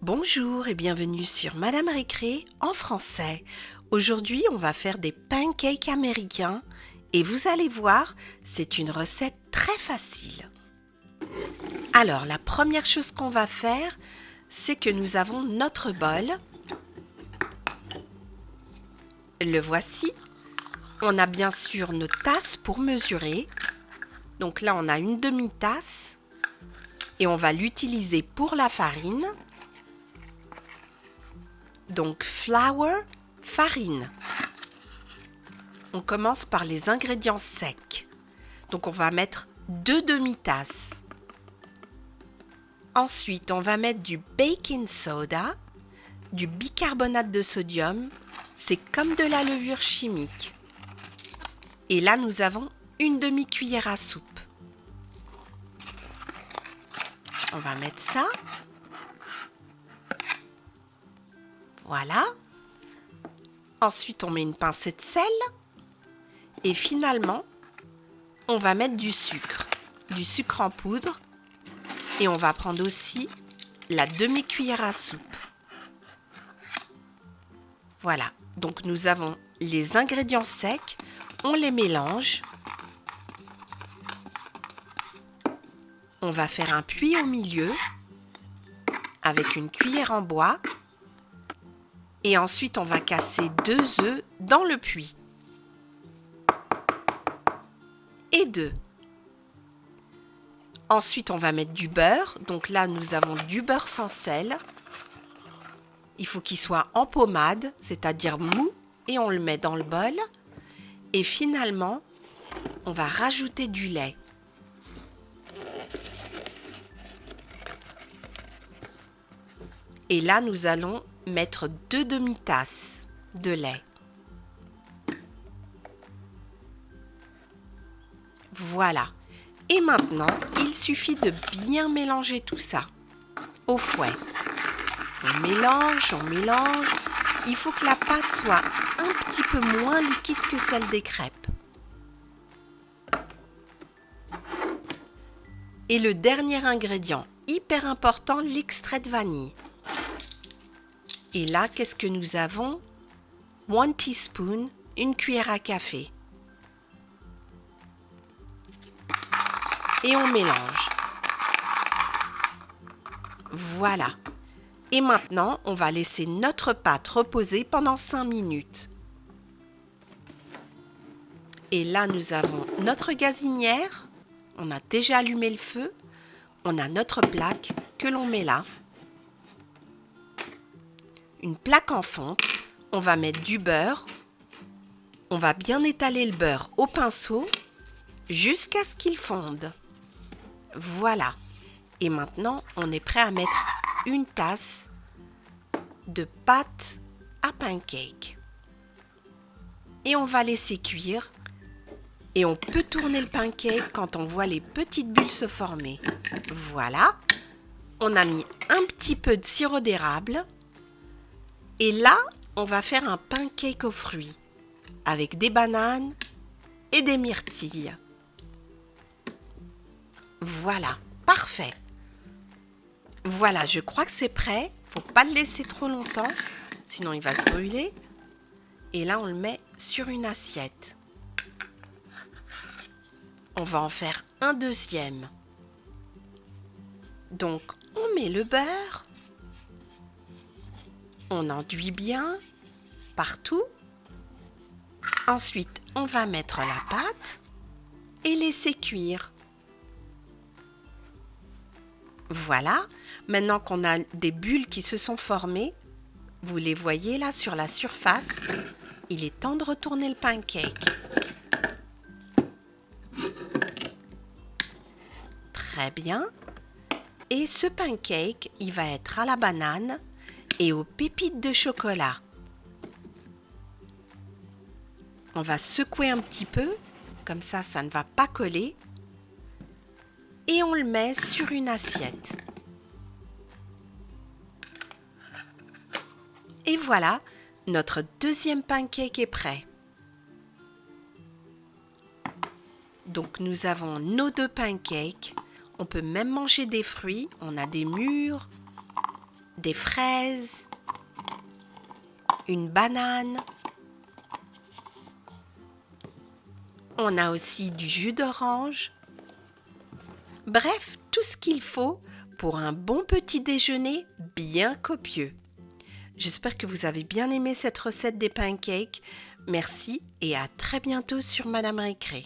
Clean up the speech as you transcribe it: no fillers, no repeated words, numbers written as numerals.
Bonjour et bienvenue sur Madame Récré en français. Aujourd'hui, on va faire des pancakes américains et vous allez voir, c'est une recette très facile. Alors, la première chose qu'on va faire, c'est que nous avons notre bol. Le voici. On a bien sûr nos tasses pour mesurer. Donc là, on a une demi-tasse et on va l'utiliser pour la farine. Donc flour, farine. On commence par les ingrédients secs. Donc on va mettre 2 demi-tasses. Ensuite, on va mettre du baking soda, du bicarbonate de sodium. C'est comme de la levure chimique. Et là, nous avons une demi-cuillère à soupe. On va mettre ça. Voilà. Ensuite, on met une pincée de sel. Et finalement, on va mettre du sucre en poudre. Et on va prendre aussi la demi-cuillère à soupe. Voilà. Donc, nous avons les ingrédients secs. On les mélange. On va faire un puits au milieu avec une cuillère en bois. Et ensuite, on va casser 2 œufs dans le puits. Et 2. Ensuite, on va mettre du beurre. Donc là, nous avons du beurre sans sel. Il faut qu'il soit en pommade, c'est-à-dire mou. Et on le met dans le bol. Et finalement, on va rajouter du lait. Et là, nous allons mettre 2 demi-tasses de lait. Voilà. Et maintenant, il suffit de bien mélanger tout ça au fouet. On mélange, on mélange. Il faut que la pâte soit un petit peu moins liquide que celle des crêpes. Et le dernier ingrédient, hyper important, l'extrait de vanille. Et là, qu'est-ce que nous avons? 1 teaspoon, une cuillère à café. Et on mélange. Voilà. Et maintenant, on va laisser notre pâte reposer pendant 5 minutes. Et là, nous avons notre gazinière. On a déjà allumé le feu. On a notre plaque que l'on met là. Une plaque en fonte. On va mettre du beurre. On va bien étaler le beurre au pinceau jusqu'à ce qu'il fonde. Voilà. Et maintenant, on est prêt à mettre une tasse de pâte à pancake. Et on va laisser cuire. Et on peut tourner le pancake quand on voit les petites bulles se former. Voilà. On a mis un petit peu de sirop d'érable. Et là, on va faire un pancake aux fruits avec des bananes et des myrtilles. Voilà, parfait. Voilà, je crois que c'est prêt. Faut pas le laisser trop longtemps, sinon il va se brûler. Et là, on le met sur une assiette. On va en faire un deuxième. Donc, on met le beurre. On enduit bien partout. Ensuite, on va mettre la pâte et laisser cuire. Voilà. Maintenant qu'on a des bulles qui se sont formées, vous les voyez là sur la surface, il est temps de retourner le pancake. Très bien. Et ce pancake, il va être à la banane et aux pépites de chocolat. On va secouer un petit peu, comme ça ne va pas coller. Et on le met sur une assiette. Et voilà, notre deuxième pancake est prêt. Donc nous avons nos 2 pancakes. On peut même manger des fruits. On a des mûres des fraises, une banane. On a aussi du jus d'orange. Bref, tout ce qu'il faut pour un bon petit déjeuner bien copieux. J'espère que vous avez bien aimé cette recette des pancakes. Merci et à très bientôt sur Madame Récré.